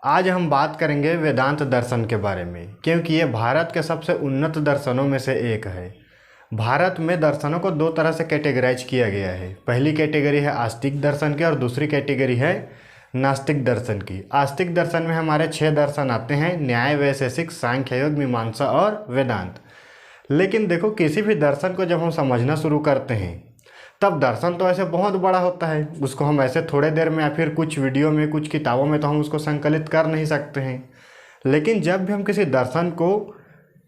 आज हम बात करेंगे वेदांत दर्शन के बारे में, क्योंकि ये भारत के सबसे उन्नत दर्शनों में से एक है। भारत में दर्शनों को दो तरह से कैटेगराइज किया गया है। पहली कैटेगरी है आस्तिक दर्शन की और दूसरी कैटेगरी है नास्तिक दर्शन की। आस्तिक दर्शन में हमारे 6 दर्शन आते हैं: न्याय, वैशेषिक, सांख्य योग, मीमांसा और वेदांत। लेकिन देखो, किसी भी दर्शन को जब हम समझना शुरू करते हैं तब दर्शन तो ऐसे बहुत बड़ा होता है, उसको हम ऐसे थोड़े देर में या फिर कुछ वीडियो में, कुछ किताबों में तो हम उसको संकलित कर नहीं सकते हैं। लेकिन जब भी हम किसी दर्शन को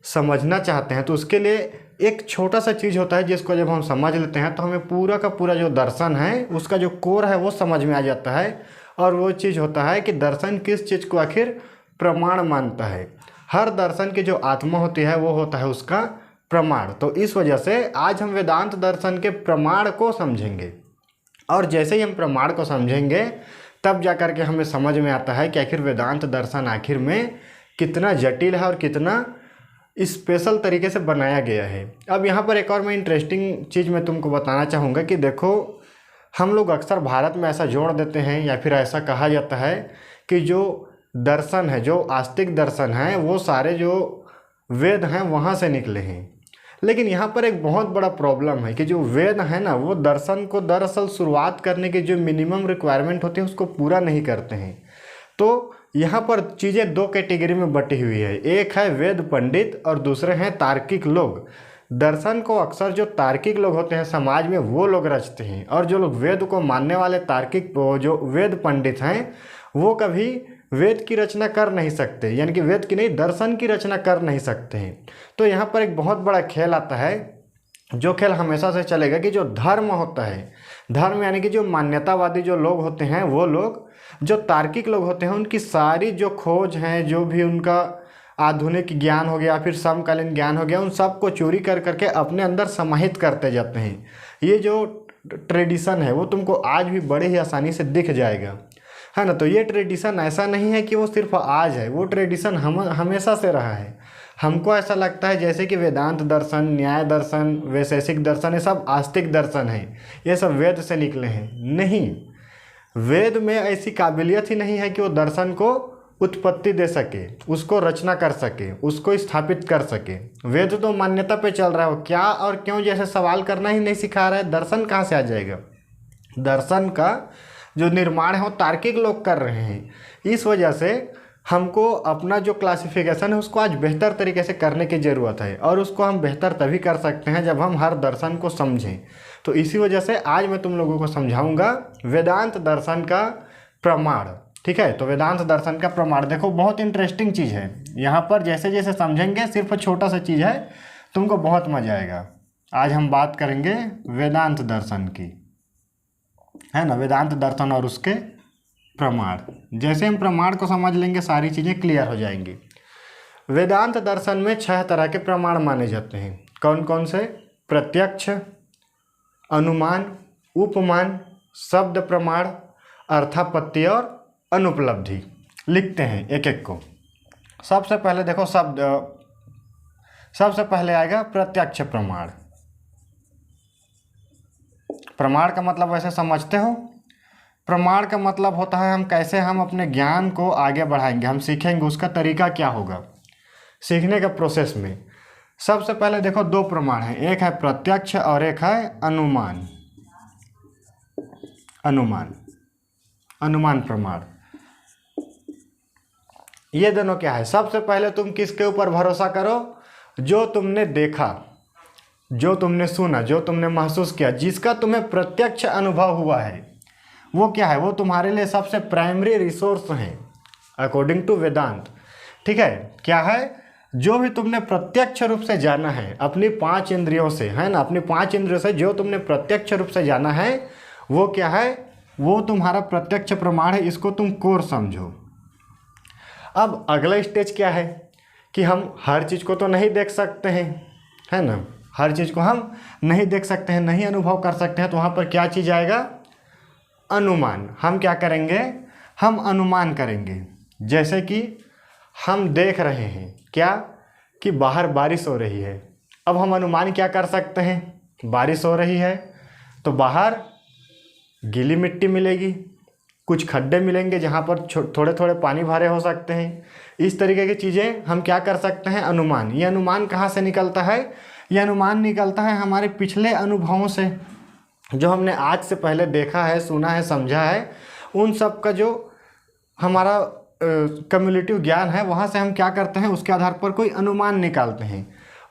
समझना चाहते हैं तो उसके लिए एक छोटा सा चीज़ होता है जिसको जब हम समझ लेते हैं तो हमें पूरा का पूरा जो दर्शन है उसका जो कोर है वो समझ में आ जाता है। और वो चीज़ होता है कि दर्शन किस चीज़ को आखिर प्रमाण मानता है। हर दर्शन की जो आत्मा होती है वो होता है उसका प्रमाण। तो इस वजह से आज हम वेदांत दर्शन के प्रमाण को समझेंगे, और जैसे ही हम प्रमाण को समझेंगे तब जा कर के हमें समझ में आता है कि आखिर वेदांत दर्शन आखिर में कितना जटिल है और कितना स्पेशल तरीके से बनाया गया है। अब यहाँ पर एक और मैं इंटरेस्टिंग चीज़ मैं तुमको बताना चाहूँगा कि देखो, हम लोग अक्सर भारत में ऐसा जोड़ देते हैं या फिर ऐसा कहा जाता है कि जो दर्शन है, जो आस्तिक दर्शन है, वो सारे जो वेद हैं वहाँ से निकले हैं। लेकिन यहाँ पर एक बहुत बड़ा प्रॉब्लम है कि जो वेद है ना, वो दर्शन को दरअसल शुरुआत करने की जो मिनिमम रिक्वायरमेंट होती है उसको पूरा नहीं करते हैं। तो यहाँ पर चीज़ें दो कैटेगरी में बटी हुई है। एक है वेद पंडित और दूसरे हैं तार्किक लोग। दर्शन को अक्सर जो तार्किक लोग होते हैं समाज में वो लोग रचते हैं, और जो लोग वेद को मानने वाले तार्किक जो वेद पंडित हैं वो कभी वेद की रचना कर नहीं सकते, यानी कि वेद की नहीं, दर्शन की रचना कर नहीं सकते हैं। तो यहाँ पर एक बहुत बड़ा खेल आता है, जो खेल हमेशा से चलेगा कि जो धर्म होता है, धर्म यानी कि जो मान्यतावादी जो लोग होते हैं वो लोग, जो तार्किक लोग होते हैं, उनकी सारी जो खोज हैं, जो भी उनका आधुनिक ज्ञान हो गया फिर समकालीन ज्ञान हो गया, उन सब को चोरी कर करके अपने अंदर समाहित करते जाते हैं। ये जो ट्रेडिशन है वो तुमको आज भी बड़े ही आसानी से दिख जाएगा, है ना। तो ये ट्रेडिशन ऐसा नहीं है कि वो सिर्फ आज है, वो ट्रेडिशन हमेशा से रहा है। हमको ऐसा लगता है जैसे कि वेदांत दर्शन, न्याय दर्शन, वैशेषिक दर्शन, ये सब आस्तिक दर्शन है, ये सब वेद से निकले हैं। नहीं, वेद में ऐसी काबिलियत ही नहीं है कि वो दर्शन को उत्पत्ति दे सके, उसको रचना कर सके, उसको स्थापित कर सके। वेद तो मान्यता पे चल रहा है, वो क्या और क्यों जैसे सवाल करना ही नहीं सिखा रहा है। दर्शन कहाँ से आ जाएगा? दर्शन का जो निर्माण है वो तार्किक लोग कर रहे हैं। इस वजह से हमको अपना जो क्लासिफिकेशन है उसको आज बेहतर तरीके से करने की ज़रूरत है, और उसको हम बेहतर तभी कर सकते हैं जब हम हर दर्शन को समझें। तो इसी वजह से आज मैं तुम लोगों को समझाऊंगा वेदांत दर्शन का प्रमाण। ठीक है, तो वेदांत दर्शन का प्रमाण देखो, बहुत इंटरेस्टिंग चीज़ है। यहाँ पर जैसे जैसे समझेंगे, सिर्फ छोटा सा चीज़ है, तुमको बहुत मज़ा आएगा। आज हम बात करेंगे वेदांत दर्शन की, है ना, वेदांत दर्शन और उसके प्रमाण। जैसे हम प्रमाण को समझ लेंगे सारी चीज़ें क्लियर हो जाएंगी। वेदांत दर्शन में 6 तरह के प्रमाण माने जाते हैं। कौन कौन से? प्रत्यक्ष, अनुमान, उपमान, शब्द प्रमाण, अर्थापत्ति और अनुपलब्धि। लिखते हैं एक एक को। सबसे पहले देखो, सबसे पहले आएगा प्रत्यक्ष प्रमाण। प्रमाण का मतलब वैसे समझते हो? प्रमाण का मतलब होता है हम कैसे हम अपने ज्ञान को आगे बढ़ाएंगे, हम सीखेंगे, उसका तरीका क्या होगा सीखने का प्रोसेस में। सबसे पहले देखो 2 प्रमाण हैं, एक है प्रत्यक्ष और एक है अनुमान। अनुमान प्रमाण, ये दोनों क्या है? सबसे पहले तुम किसके ऊपर भरोसा करो? जो तुमने देखा, जो तुमने सुना, जो तुमने महसूस किया, जिसका तुम्हें प्रत्यक्ष अनुभव हुआ है, वो क्या है? वो तुम्हारे लिए सबसे प्राइमरी रिसोर्स है अकॉर्डिंग टू वेदांत। ठीक है, क्या है? जो भी तुमने प्रत्यक्ष रूप से जाना है अपनी 5 इंद्रियों से, है ना, अपनी 5 इंद्रियों से जो तुमने प्रत्यक्ष रूप से जाना है वो क्या है? वो तुम्हारा प्रत्यक्ष प्रमाण है। इसको तुम कोर समझो। अब अगला स्टेज क्या है कि हम हर चीज़ को तो नहीं देख सकते हैं, है ना, हर चीज़ को हम नहीं देख सकते हैं, नहीं अनुभव कर सकते हैं। तो वहाँ पर क्या चीज़ आएगा? अनुमान। हम क्या करेंगे? हम अनुमान करेंगे। जैसे कि हम देख रहे हैं क्या कि बाहर बारिश हो रही है। अब हम अनुमान क्या कर सकते हैं? बारिश हो रही है तो बाहर गीली मिट्टी मिलेगी, कुछ खड्डे मिलेंगे जहाँ पर थोड़े थोड़े पानी भरे हो सकते हैं। इस तरीके की चीज़ें हम क्या कर सकते हैं, अनुमान। ये अनुमान कहाँ से निकलता है, ये अनुमान निकलता है हमारे पिछले अनुभवों से, जो हमने आज से पहले देखा है, सुना है, समझा है, उन सब का जो हमारा कम्युलेटिव ज्ञान है, वहाँ से हम क्या करते हैं, उसके आधार पर कोई अनुमान निकालते हैं।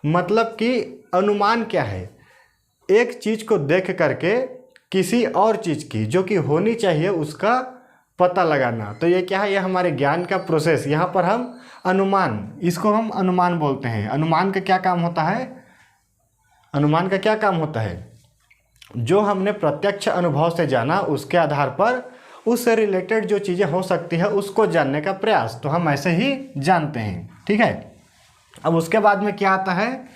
मतलब कि अनुमान क्या है, एक चीज़ को देख करके किसी और चीज़ की जो कि होनी चाहिए उसका पता लगाना। तो ये क्या है, ये हमारे ज्ञान का प्रोसेस। यहाँ पर हम अनुमान, इसको हम अनुमान बोलते हैं। अनुमान का क्या काम होता है, अनुमान का क्या काम होता है, जो हमने प्रत्यक्ष अनुभव से जाना उसके आधार पर उससे रिलेटेड जो चीज़ें हो सकती है उसको जानने का प्रयास। तो हम ऐसे ही जानते हैं, ठीक है। अब उसके बाद में क्या आता है,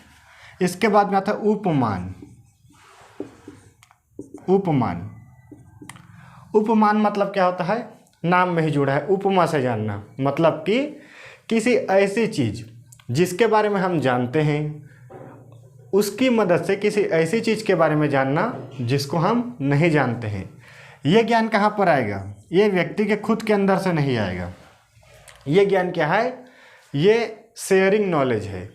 इसके बाद में आता है उपमान। उपमान, उपमान मतलब क्या होता है, नाम में ही जुड़ा है, उपमा से जानना। मतलब कि किसी ऐसी चीज़ जिसके बारे में हम जानते हैं उसकी मदद से किसी ऐसी चीज़ के बारे में जानना जिसको हम नहीं जानते हैं। ये ज्ञान कहाँ पर आएगा, ये व्यक्ति के खुद के अंदर से नहीं आएगा। ये ज्ञान क्या है, ये शेयरिंग नॉलेज है।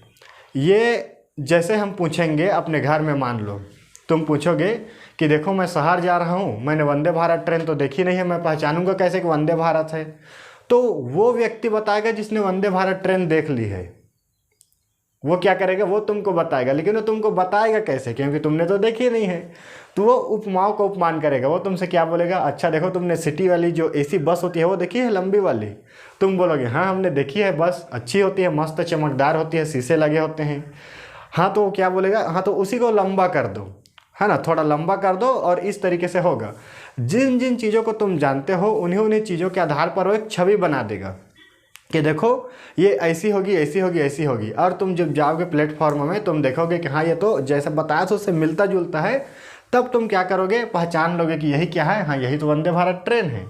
ये जैसे हम पूछेंगे अपने घर में, मान लो तुम पूछोगे कि देखो मैं शहर जा रहा हूँ, मैंने वंदे भारत ट्रेन तो देखी नहीं है, मैं पहचानूंगा कैसे कि वंदे भारत है। तो वो व्यक्ति बताएगा जिसने वंदे भारत ट्रेन देख ली है। वो क्या करेगा, वो तुमको बताएगा, लेकिन वो तुमको बताएगा कैसे, क्योंकि तुमने तो देखी नहीं है। तो वो उपमाओं का उपमान करेगा। वो तुमसे क्या बोलेगा, अच्छा देखो तुमने सिटी वाली जो एसी बस होती है वो देखी है, लंबी वाली। तुम बोलोगे हाँ हमने देखी है, बस अच्छी होती है, मस्त चमकदार होती है, शीशे लगे होते हैं। हाँ तो वो क्या बोलेगा, हाँ तो उसी को लंबा कर दो, है ना, थोड़ा लंबा कर दो और इस तरीके से होगा। जिन जिन चीज़ों को तुम जानते हो उन्हीं उन्हीं चीज़ों के आधार पर वो एक छवि बना देगा कि देखो ये ऐसी होगी, ऐसी होगी, ऐसी होगी। और तुम जब जाओगे प्लेटफॉर्म में तुम देखोगे कि हाँ ये तो जैसे बताया तो उससे मिलता जुलता है। तब तुम क्या करोगे, पहचान लोगे कि यही क्या है, हाँ यही तो वंदे भारत ट्रेन है।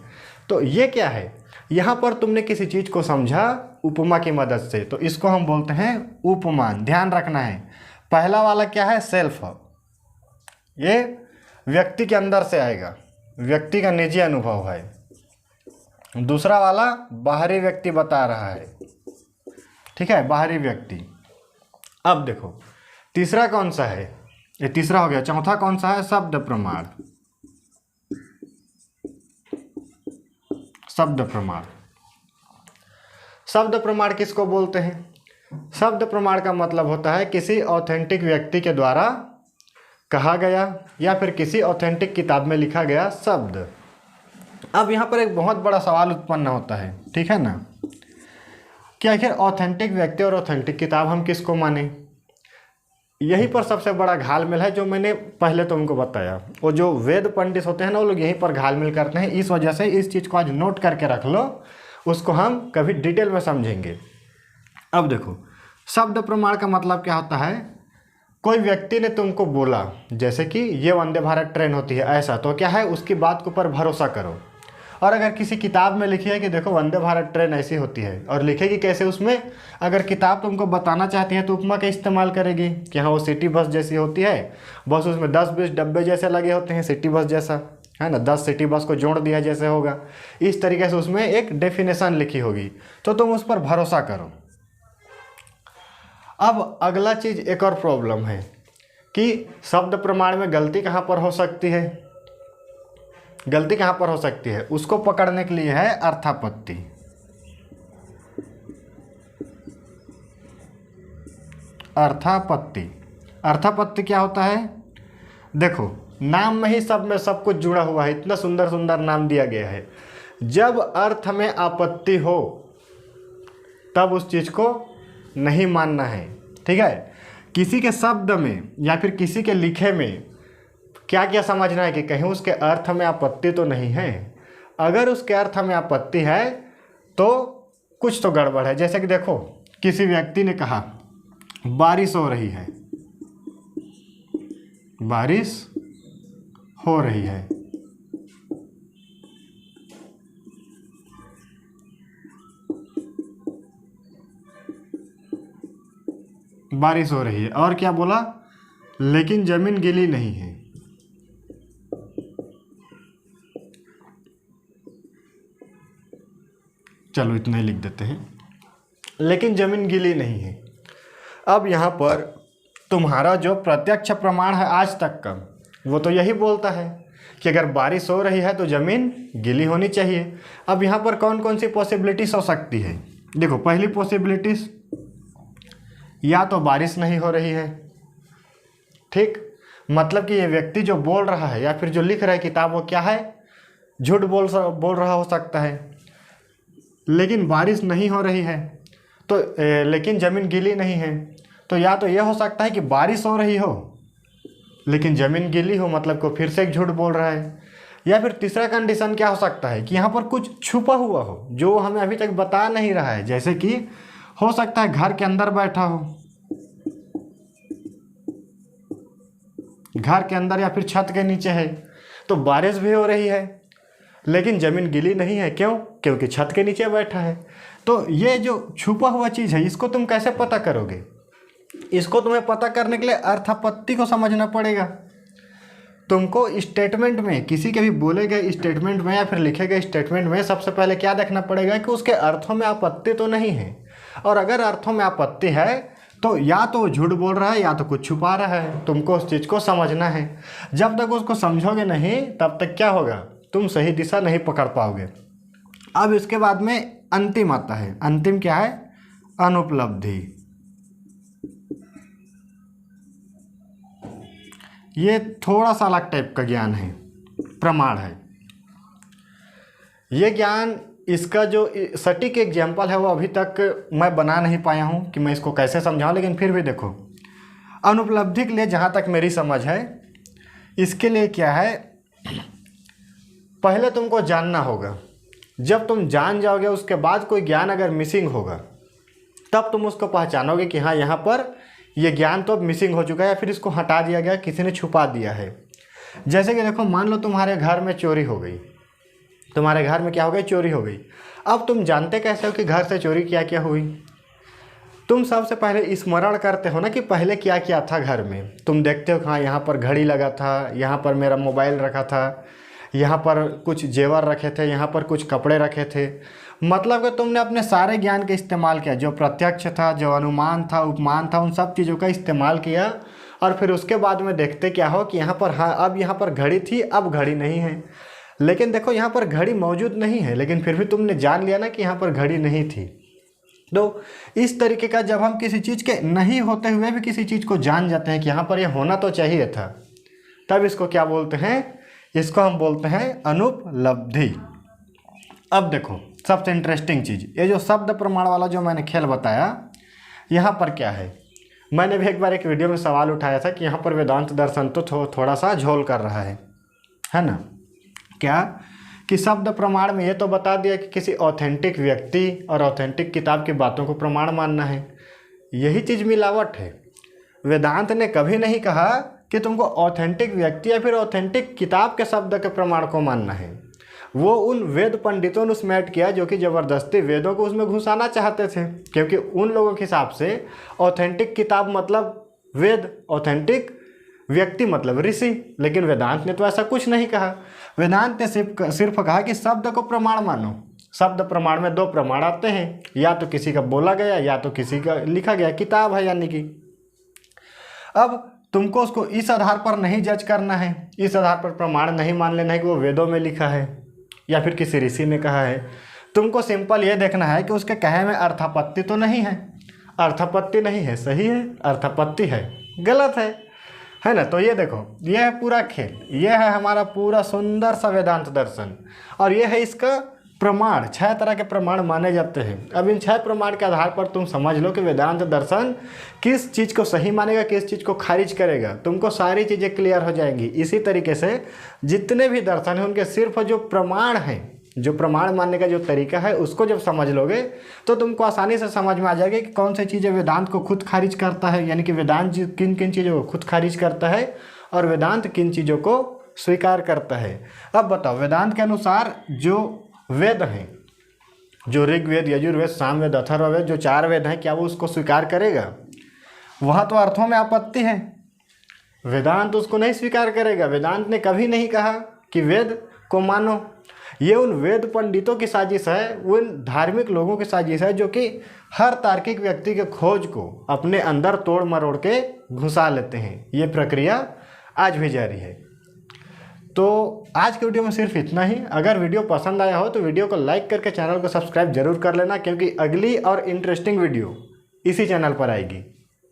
तो ये क्या है, यहाँ पर तुमने किसी चीज़ को समझा उपमा की मदद से, तो इसको हम बोलते हैं उपमान। ध्यान रखना है, पहला वाला क्या है, सेल्फ, ये व्यक्ति के अंदर से आएगा, व्यक्ति का निजी अनुभव है। दूसरा वाला बाहरी व्यक्ति बता रहा है, ठीक है, बाहरी व्यक्ति। अब देखो तीसरा कौन सा है, ये तीसरा हो गया। चौथा कौन सा है, शब्द प्रमाण। शब्द प्रमाण, शब्द प्रमाण किसको बोलते हैं, शब्द प्रमाण का मतलब होता है किसी ऑथेंटिक व्यक्ति के द्वारा कहा गया या फिर किसी ऑथेंटिक किताब में लिखा गया शब्द। अब यहाँ पर एक बहुत बड़ा सवाल उत्पन्न होता है, ठीक है ना, कि आखिर ऑथेंटिक व्यक्ति और ऑथेंटिक किताब हम किसको माने। यहीं पर सबसे बड़ा घालमेल है, जो मैंने पहले तुमको बताया। वो जो वेद पंडित होते हैं ना, वो लोग यहीं पर घालमेल करते हैं। इस वजह से इस चीज़ को आज नोट करके रख लो, उसको हम कभी डिटेल में समझेंगे। अब देखो शब्द प्रमाण का मतलब क्या होता है, कोई व्यक्ति ने तुमको बोला जैसे कि ये वंदे भारत ट्रेन होती है ऐसा, तो क्या है उसकी बात के ऊपर भरोसा करो। और अगर किसी किताब में लिखी है कि देखो वंदे भारत ट्रेन ऐसी होती है, और लिखेगी कैसे उसमें, अगर किताब तुमको बताना चाहती है तो उपमा का इस्तेमाल करेगी कि हाँ वो सिटी बस जैसी होती है, बस उसमें 10-20 डब्बे जैसे लगे होते हैं, सिटी बस जैसा, है ना, 10 सिटी बस को जोड़ दिया जैसे होगा। इस तरीके से उसमें एक डेफिनेशन लिखी होगी, तो तुम उस पर भरोसा करो। अब अगला चीज़, एक और प्रॉब्लम है कि शब्द प्रमाण में गलती कहाँ पर हो सकती है, गलती कहाँ पर हो सकती है, उसको पकड़ने के लिए है अर्थापत्ति। अर्थापत्ति, अर्थापत्ति क्या होता है, देखो नाम में ही सब कुछ जुड़ा हुआ है, इतना सुंदर सुंदर नाम दिया गया है। जब अर्थ में आपत्ति हो तब उस चीज़ को नहीं मानना है, ठीक है। किसी के शब्द में या फिर किसी के लिखे में क्या क्या समझना है कि कहीं उसके अर्थ में आपत्ति तो नहीं है। अगर उसके अर्थ में आपत्ति है तो कुछ तो गड़बड़ है। जैसे कि देखो किसी व्यक्ति ने कहा बारिश हो रही है, बारिश हो रही है, बारिश हो रही है, और क्या बोला, लेकिन जमीन गीली नहीं है। चलो इतना ही लिख देते हैं। लेकिन ज़मीन गीली नहीं है। अब यहाँ पर तुम्हारा जो प्रत्यक्ष प्रमाण है आज तक का, वो तो यही बोलता है कि अगर बारिश हो रही है तो ज़मीन गीली होनी चाहिए। अब यहाँ पर कौन कौन सी पॉसिबिलिटीज़ हो सकती है? देखो, पहली पॉसिबिलिटीज़, या तो बारिश नहीं हो रही है, ठीक, मतलब कि ये व्यक्ति जो बोल रहा है या फिर जो लिख रहा है किताब, वो क्या है, झूठ बोल रहा हो सकता है। लेकिन बारिश नहीं हो रही है तो लेकिन ज़मीन गीली नहीं है, तो या तो ये हो सकता है कि बारिश हो रही हो लेकिन ज़मीन गीली हो, मतलब को फिर से एक झूठ बोल रहा है। या फिर तीसरा कंडीशन क्या हो सकता है कि यहाँ पर कुछ छुपा हुआ हो जो हमें अभी तक बता नहीं रहा है, जैसे कि हो सकता है घर के अंदर बैठा हो, घर के अंदर या फिर छत के नीचे है, तो बारिश भी हो रही है लेकिन ज़मीन गीली नहीं है। क्यों? क्योंकि छत के नीचे बैठा है। तो ये जो छुपा हुआ चीज़ है, इसको तुम कैसे पता करोगे? इसको तुम्हें पता करने के लिए अर्थापत्ति को समझना पड़ेगा। तुमको स्टेटमेंट में, किसी के भी बोले गए स्टेटमेंट में या फिर लिखे गए स्टेटमेंट में सबसे पहले क्या देखना पड़ेगा कि उसके अर्थों में आपत्ति तो नहीं है। और अगर अर्थों में आपत्ति है तो या तो वो झूठ बोल रहा है या तो कुछ छुपा रहा है। तुमको उस चीज़ को समझना है। जब तक उसको समझोगे नहीं तब तक क्या होगा, तुम सही दिशा नहीं पकड़ पाओगे। अब इसके बाद में अंतिम आता है। अंतिम क्या है? अनुपलब्धि। ये थोड़ा सा अलग टाइप का ज्ञान है, प्रमाण है। ये ज्ञान, इसका जो सटीक एग्जाम्पल है वो अभी तक मैं बना नहीं पाया हूँ कि मैं इसको कैसे समझाऊँ, लेकिन फिर भी देखो, अनुपलब्धि के लिए जहाँ तक मेरी समझ है, इसके लिए क्या है, पहले तुमको जानना होगा। जब तुम जान जाओगे उसके बाद कोई ज्ञान अगर मिसिंग होगा तब तुम उसको पहचानोगे कि हाँ, यहाँ पर ये ज्ञान तो अब मिसिंग हो चुका है या फिर इसको हटा दिया गया, किसी ने छुपा दिया है। जैसे कि देखो, मान लो तुम्हारे घर में चोरी हो गई, तुम्हारे घर में क्या हो गई, चोरी हो गई। अब तुम जानते कैसे हो कि घर से चोरी क्या क्या हुई? तुम सबसे पहले स्मरण करते हो ना कि पहले क्या क्या था घर में। तुम देखते हो हाँ, यहाँ पर घड़ी लगा था, यहाँ पर मेरा मोबाइल रखा था, यहाँ पर कुछ जेवर रखे थे, यहाँ पर कुछ कपड़े रखे थे। मतलब कि तुमने अपने सारे ज्ञान का इस्तेमाल किया, जो प्रत्यक्ष था, जो अनुमान था, उपमान था, उन सब चीज़ों का इस्तेमाल किया। और फिर उसके बाद में देखते क्या हो कि यहाँ पर हाँ, अब यहाँ पर घड़ी थी, अब घड़ी नहीं है। लेकिन देखो, यहाँ पर घड़ी मौजूद नहीं है, लेकिन फिर भी तुमने जान लिया ना कि यहाँ पर घड़ी नहीं थी। तो इस तरीके का जब हम किसी चीज़ के नहीं होते हुए भी किसी चीज़ को जान जाते हैं कि यहाँ पर ये होना तो चाहिए था, तब इसको क्या बोलते हैं? इसको हम बोलते हैं अनुपलब्धि। अब देखो, सबसे इंटरेस्टिंग चीज़, ये जो शब्द प्रमाण वाला जो मैंने खेल बताया, यहाँ पर क्या है, मैंने भी एक बार एक वीडियो में सवाल उठाया था कि यहाँ पर वेदांत दर्शन तो थोड़ा सा झोल कर रहा है ना? क्या कि शब्द प्रमाण में ये तो बता दिया कि किसी ऑथेंटिक व्यक्ति और ऑथेंटिक किताब की बातों को प्रमाण मानना है। यही चीज़ मिलावट है। वेदांत ने कभी नहीं कहा कि तुमको ऑथेंटिक व्यक्ति या फिर ऑथेंटिक किताब के शब्द के प्रमाण को मानना है। वो उन वेद पंडितों ने उसमें ऐड किया जो कि ज़बरदस्ती वेदों को उसमें घुसाना चाहते थे, क्योंकि उन लोगों के हिसाब से ऑथेंटिक किताब मतलब वेद, ऑथेंटिक व्यक्ति मतलब ऋषि। लेकिन वेदांत ने तो ऐसा कुछ नहीं कहा। वेदांत ने सिर्फ कहा कि शब्द को प्रमाण मानो। शब्द प्रमाण में दो प्रमाण आते हैं, या तो किसी का बोला गया या तो किसी का लिखा गया, किताब है यानी कि। अब तुमको उसको इस आधार पर नहीं जज करना है, इस आधार पर प्रमाण नहीं मान लेना है कि वो वेदों में लिखा है या फिर किसी ऋषि ने कहा है। तुमको सिंपल ये देखना है कि उसके कहे में अर्थापत्ति तो नहीं है। अर्थापत्ति नहीं है, सही है, अर्थापत्ति है, गलत है ना? तो ये देखो, ये है पूरा खेल, ये है हमारा पूरा सुंदर सा वेदांत दर्शन, और ये है इसका प्रमाण। 6 तरह के प्रमाण माने जाते हैं। अब इन 6 प्रमाण के आधार पर तुम समझ लो कि वेदांत दर्शन किस चीज़ को सही मानेगा, किस चीज़ को खारिज करेगा। तुमको सारी चीज़ें क्लियर हो जाएंगी। इसी तरीके से जितने भी दर्शन हैं उनके सिर्फ जो प्रमाण हैं, जो प्रमाण मानने का जो तरीका है, उसको जब समझ लोगे तो तुमको आसानी से समझ में आ जाएगा कि कौन सी चीज़ें वेदांत को खुद खारिज करता है, यानी कि वेदांत किन किन चीज़ों को खुद खारिज करता है और वेदांत किन चीज़ों को स्वीकार करता है। अब बताओ, वेदांत के अनुसार जो वेद हैं, जो ऋग्वेद, यजुर्वेद, सामवेद, अथर्ववेद, जो 4 वेद हैं, क्या वो उसको स्वीकार करेगा? वहाँ तो अर्थों में आपत्ति है, वेदांत उसको नहीं स्वीकार करेगा। वेदांत ने कभी नहीं कहा कि वेद को मानो। ये उन वेद पंडितों की साजिश है, उन धार्मिक लोगों की साजिश है जो कि हर तार्किक व्यक्ति के खोज को अपने अंदर तोड़ मरोड़ के घुसा लेते हैं। ये प्रक्रिया आज भी जारी है। तो आज के वीडियो में सिर्फ इतना ही। अगर वीडियो पसंद आया हो तो वीडियो को लाइक करके चैनल को सब्सक्राइब जरूर कर लेना, क्योंकि अगली और इंटरेस्टिंग वीडियो इसी चैनल पर आएगी।